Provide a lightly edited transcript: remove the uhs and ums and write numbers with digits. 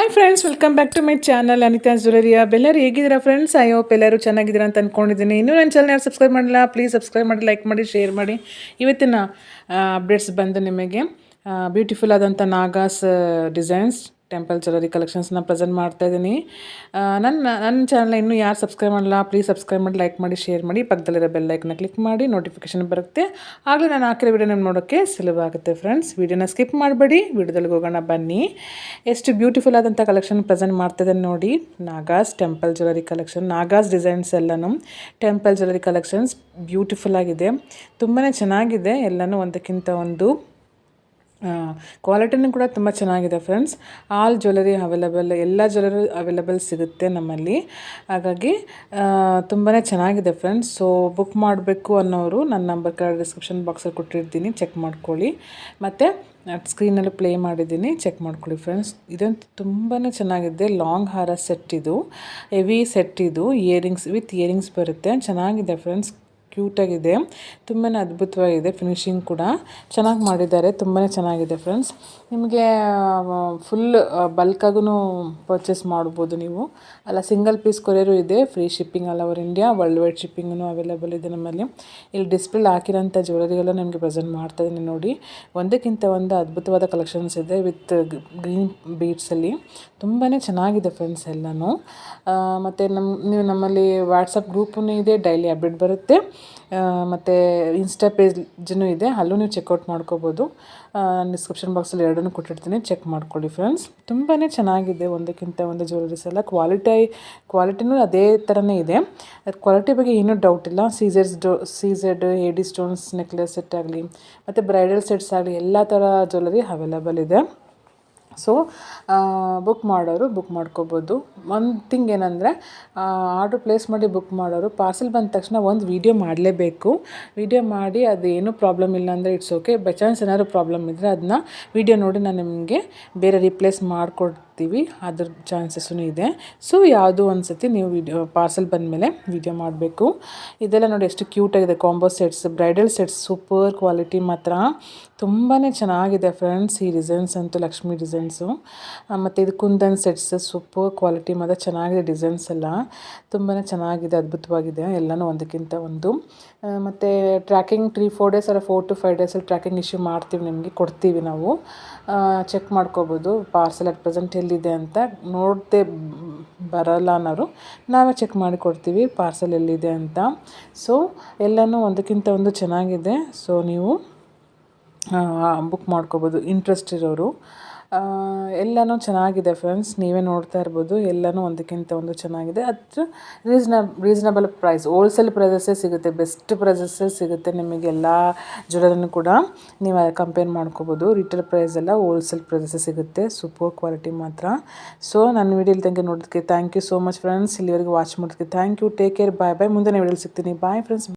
Hi friends, welcome back to my channel Anita ಜ್ಯುವೆಲರಿಯ. ಎಲ್ಲರೂ ಹೇಗಿದ್ದೀರಾ ಫ್ರೆಂಡ್ಸ್? ಐ ಹೋಪ್ ಎಲ್ಲರೂ ಚೆನ್ನಾಗಿದ್ದೀರಾ ಅಂತ ಅಂದ್ಕೊಂಡಿದ್ದೀನಿ. ಇನ್ನೂ ನನ್ನ ಚಾನಲ್ ಯಾರು ಸಬ್ಸ್ಕ್ರೈಬ್ ಮಾಡಿಲ್ಲ, ಪ್ಲೀಸ್ ಸಬ್ಸ್ಕ್ರೈಬ್ ಮಾಡಿ, ಲೈಕ್ ಮಾಡಿ, ಶೇರ್ ಮಾಡಿ. ಇವತ್ತಿನ ಅಪ್ಡೇಟ್ಸ್ ಬಂದು ನಿಮಗೆ ಬ್ಯೂಟಿಫುಲ್ ಆದಂಥ Nagas designs temple jewellery ಕಲೆಕ್ಷನ್ಸ್ನ present ಮಾಡ್ತಾ ಇದ್ದೀನಿ. ನನ್ನ ಚಾನಲ್ನ ಇನ್ನೂ ಯಾರು ಸಬ್ಸ್ಕ್ರೈಬ್ ಮಾಡಲ್ಲ, ಪ್ಲೀಸ್ ಸಬ್ಸ್ಕ್ರೈಬ್ ಮಾಡಿ, ಲೈಕ್ ಮಾಡಿ, ಶೇರ್ ಮಾಡಿ. ಪಕ್ಕದಲ್ಲಿರೋ ಬೆಲ್ ಐಕನ್ನ ಕ್ಲಿಕ್ ಮಾಡಿ, ನೋಟಿಫಿಕೇಶನ್ ಬರುತ್ತೆ. ಆಗಲೇ ನಾನು ಹಾಕಿರೋ ವಿಡಿಯೋನ ನೋಡೋಕ್ಕೆ ಸುಲಭವಾಗುತ್ತೆ ಫ್ರೆಂಡ್ಸ್. ವಿಡಿಯೋನ ಸ್ಕಿಪ್ ಮಾಡಬೇಡಿ, ವಿಡಿಯೋದಲ್ಲಿ ಹೋಗೋಣ ಬನ್ನಿ. ಎಷ್ಟು ಬ್ಯೂಟಿಫುಲ್ ಆದಂಥ ಕಲೆಕ್ಷನ್ ಪ್ರೆಸೆಂಟ್ ಮಾಡ್ತಿದೆ ನೋಡಿ. Nagas temple jewellery collection, Nagas designs ಎಲ್ಲನೂ ಟೆಂಪಲ್ ಜ್ಯುವೆಲರಿ ಕಲೆಕ್ಷನ್ಸ್ ಬ್ಯೂಟಿಫುಲ್ ಆಗಿದೆ, ತುಂಬಾ ಚೆನ್ನಾಗಿದೆ. ಎಲ್ಲನೂ ಒಂದಕ್ಕಿಂತ ಒಂದು ಕ್ವಾಲಿಟಿನೂ ಕೂಡ ತುಂಬ ಚೆನ್ನಾಗಿದೆ ಫ್ರೆಂಡ್ಸ್. ಆಲ್ ಜ್ಯುವೆಲರಿ ಅವೈಲಬಲ್, ಎಲ್ಲ ಜ್ಯುವೆಲರಿ ಅವೈಲಬಲ್ ಸಿಗುತ್ತೆ ನಮ್ಮಲ್ಲಿ. ಹಾಗಾಗಿ ತುಂಬಾ ಚೆನ್ನಾಗಿದೆ ಫ್ರೆಂಡ್ಸ್. ಸೊ ಬುಕ್ ಮಾಡಬೇಕು ಅನ್ನೋರು ನನ್ನ ನಂಬರ್ ಡಿಸ್ಕ್ರಿಪ್ಷನ್ ಬಾಕ್ಸಲ್ಲಿ ಕೊಟ್ಟಿರ್ತೀನಿ, ಚೆಕ್ ಮಾಡ್ಕೊಳ್ಳಿ. ಮತ್ತು ಸ್ಕ್ರೀನಲ್ಲಿ ಪ್ಲೇ ಮಾಡಿದ್ದೀನಿ, ಚೆಕ್ ಮಾಡ್ಕೊಳ್ಳಿ ಫ್ರೆಂಡ್ಸ್. ಇದಂತೂ ತುಂಬಾ ಚೆನ್ನಾಗಿದೆ. ಲಾಂಗ್ ಹಾರ ಸೆಟ್ ಇದು, ಹೆವಿ ಸೆಟ್ ಇದು. ಇಯರಿಂಗ್ಸ್ ವಿತ್ ಇಯರಿಂಗ್ಸ್ ಬರುತ್ತೆ. ಚೆನ್ನಾಗಿದೆ ಫ್ರೆಂಡ್ಸ್, ಕ್ಯೂಟಾಗಿದೆ, ತುಂಬಾ ಅದ್ಭುತವಾಗಿದೆ. ಫಿನಿಶಿಂಗ್ ಕೂಡ ಚೆನ್ನಾಗಿ ಮಾಡಿದ್ದಾರೆ, ತುಂಬಾ ಚೆನ್ನಾಗಿದೆ ಫ್ರೆಂಡ್ಸ್. ನಿಮಗೆ ಫುಲ್ ಬಲ್ಕಾಗೂ ಪರ್ಚೇಸ್ ಮಾಡ್ಬೋದು ನೀವು, ಅಲ್ಲ ಸಿಂಗಲ್ ಪೀಸ್ ಕೊರಿಯರು ಇದೆ. Free shipping all over India, worldwide ಶಿಪ್ಪಿಂಗೂ ಅವೈಲೇಬಲ್ ಇದೆ ನಮ್ಮಲ್ಲಿ. ಇಲ್ಲಿ ಡಿಸ್ಪ್ಲೇ ಹಾಕಿರೋಂಥ ಜ್ಯುವೆಲರಿಗೆಲ್ಲ ನಿಮಗೆ ಪ್ರೆಸೆಂಟ್ ಮಾಡ್ತಾಯಿದ್ದೀನಿ ನೋಡಿ. ಒಂದಕ್ಕಿಂತ ಒಂದು ಅದ್ಭುತವಾದ ಕಲೆಕ್ಷನ್ಸ್ ಇದೆ ವಿತ್ ಗ್ರೀನ್ ಬೀಡ್ಸಲ್ಲಿ. ತುಂಬಾ ಚೆನ್ನಾಗಿದೆ ಫ್ರೆಂಡ್ಸ್ ಎಲ್ಲನೂ. ಮತ್ತು ನೀವು ನಮ್ಮಲ್ಲಿ ವಾಟ್ಸಪ್ ಗ್ರೂಪೂ ಇದೆ, ಡೈಲಿ ಅಪ್ಡೇಟ್ ಬರುತ್ತೆ. ಮತ್ತು ಇನ್ಸ್ಟಾ ಪೇಜೂ ಇದೆ, ಅಲ್ಲೂ ನೀವು ಚೆಕ್ಔಟ್ ಮಾಡ್ಕೋಬೋದು. ಡಿಸ್ಕ್ರಿಪ್ಷನ್ ಬಾಕ್ಸಲ್ಲಿ ಎರಡನ್ನೂ ಕೊಟ್ಟಿರ್ತೀನಿ, ಚೆಕ್ ಮಾಡ್ಕೊಳ್ಳಿ ಫ್ರೆಂಡ್ಸ್. ತುಂಬಾ ಚೆನ್ನಾಗಿದೆ ಒಂದಕ್ಕಿಂತ ಒಂದು ಜ್ಯುವೆಲರೀಸ್ ಎಲ್ಲ. ಕ್ವಾಲಿಟಿನೂ ಅದೇ ಥರನೇ ಇದೆ. ಕ್ವಾಲಿಟಿ ಬಗ್ಗೆ ಏನೂ ಡೌಟ್ ಇಲ್ಲ. ಸೀಝೆಡ್ ಎಡಿ ಸ್ಟೋನ್ಸ್ ನೆಕ್ಲೆಸ್ ಸೆಟ್ ಆಗಲಿ ಮತ್ತು ಬ್ರೈಡಲ್ ಸೆಟ್ಸ್ ಆಗಲಿ, ಎಲ್ಲ ಥರ ಜ್ಯುವೆಲರಿ ಅವೈಲಬಲ್ ಇದೆ. ಸೊ ಬುಕ್ ಮಾಡೋರು ಬುಕ್ ಮಾಡ್ಕೋಬೋದು. ಒಂದು ಥಿಂಗ್ ಏನಂದರೆ, ಆರ್ಡ್ರ್ ಪ್ಲೇಸ್ ಮಾಡಿ ಬುಕ್ ಮಾಡೋರು ಪಾರ್ಸೆಲ್ ಬಂದ ತಕ್ಷಣ ಒಂದು ವೀಡಿಯೋ ಮಾಡಲೇಬೇಕು. ವೀಡಿಯೋ ಮಾಡಿ ಅದು ಏನೂ ಪ್ರಾಬ್ಲಮ್ ಇಲ್ಲ ಅಂದರೆ ಇಟ್ಸ್ ಓಕೆ. ಬೈ ಚಾನ್ಸ್ ಏನಾದ್ರು ಪ್ರಾಬ್ಲಮ್ ಇದ್ದರೆ ಅದನ್ನ ವೀಡಿಯೋ ನೋಡಿ ನಾನು ನಿಮಗೆ ಬೇರೆ ರೀಪ್ಲೇಸ್ ಮಾಡಿಕೊಡ್ತೀವಿ, ಅದ್ರ ಚಾನ್ಸಸ್ಸೂ ಇದೆ. ಸೊ ಯಾವುದೋ ಒಂದು ಸತಿ ನೀವು ಪಾರ್ಸೆಲ್ ಬಂದಮೇಲೆ ವೀಡಿಯೋ ಮಾಡಬೇಕು. ಇದೆಲ್ಲ ನೋಡಿ ಎಷ್ಟು ಕ್ಯೂಟಾಗಿದೆ. Combo sets, bridal sets, super quality ಮಾತ್ರ ತುಂಬಾ ಚೆನ್ನಾಗಿದೆ ಫ್ರೆಂಡ್ಸ್. ಈ ಡಿಸೈನ್ಸ್ ಅಂತೂ ಲಕ್ಷ್ಮಿ ಡಿಸೈನ್ಸು. ಮತ್ತು ಇದು ಕುಂದನ್ ಸೆಟ್ಸ್, ಸೂಪರ್ ಕ್ವಾಲಿಟಿ ಮತ್ತು ಚೆನ್ನಾಗಿದೆ. ಡಿಸೈನ್ಸ್ ಎಲ್ಲ ತುಂಬಾ ಚೆನ್ನಾಗಿದೆ, ಅದ್ಭುತವಾಗಿದೆ ಎಲ್ಲನೂ ಒಂದಕ್ಕಿಂತ ಒಂದು. ಮತ್ತು ಟ್ರ್ಯಾಕಿಂಗ್ 3-4 ಡೇಸ್ ಅಲ್ಲ 4 to 5 ಡೇಸಲ್ಲಿ ಟ್ರ್ಯಾಕಿಂಗ್ ಇಶ್ಯೂ ಮಾಡ್ತೀವಿ, ನಿಮಗೆ ಕೊಡ್ತೀವಿ ನಾವು. ಚೆಕ್ ಮಾಡ್ಕೋಬೋದು ಪಾರ್ಸೆಲ್ ಅಟ್ ಪ್ರೆಸೆಂಟ್ ಎಲ್ಲಿದೆ ಅಂತ. ನೋಡದೆ ಬರೋಲ್ಲ ಅನ್ನೋರು ನಾವೇ ಚೆಕ್ ಮಾಡಿ ಕೊಡ್ತೀವಿ ಪಾರ್ಸೆಲ್ ಎಲ್ಲಿದೆ ಅಂತ. ಸೊ ಎಲ್ಲನೂ ಒಂದಕ್ಕಿಂತ ಒಂದು ಚೆನ್ನಾಗಿದೆ. ಸೊ ನೀವು ಬುಕ್ ಮಾಡ್ಕೋಬೋದು ಇಂಟ್ರೆಸ್ಟ್ ಇರೋರು. ಎಲ್ಲನೂ ಚೆನ್ನಾಗಿದೆ ಫ್ರೆಂಡ್ಸ್, ನೀವೇ ನೋಡ್ತಾ ಇರ್ಬೋದು. ಎಲ್ಲನೂ ಒಂದಕ್ಕಿಂತ ಒಂದು ಚೆನ್ನಾಗಿದೆ. ಅದು ರೀಸನಬಲ್ ಪ್ರೈಸ್, ಹೋಲ್ಸೇಲ್ ಪ್ರೈಸಸ್ಸೇ ಸಿಗುತ್ತೆ, ಬೆಸ್ಟ್ ಪ್ರೈಸಸ್ಸೇ ಸಿಗುತ್ತೆ ನಿಮಗೆ. ಎಲ್ಲ ಜ್ಯುವೆಲರಿನೂ ಕೂಡ ನೀವು ಕಂಪೇರ್ ಮಾಡ್ಕೋಬೋದು. ರಿಟೇಲ್ ಪ್ರೈಸ್ ಎಲ್ಲ ಹೋಲ್ಸೇಲ್ ಪ್ರೈಸಸ್ಸೇ ಸಿಗುತ್ತೆ, ಸೂಪರ್ ಕ್ವಾಲಿಟಿ ಮಾತ್ರ. ಸೊ ನನ್ನ ವಿಡಿಯೋ ತನಕ ನೋಡೋದಕ್ಕೆ thank you so much friends. ಇಲ್ಲಿವರೆಗೆ ವಾಚ್ ಮಾಡೋದಕ್ಕೆ thank you. Take care, bye bye. ಮುಂದಿನ ವಿಡಿಯೋಲಿ ಸಿಗ್ತೀನಿ. Bye friends.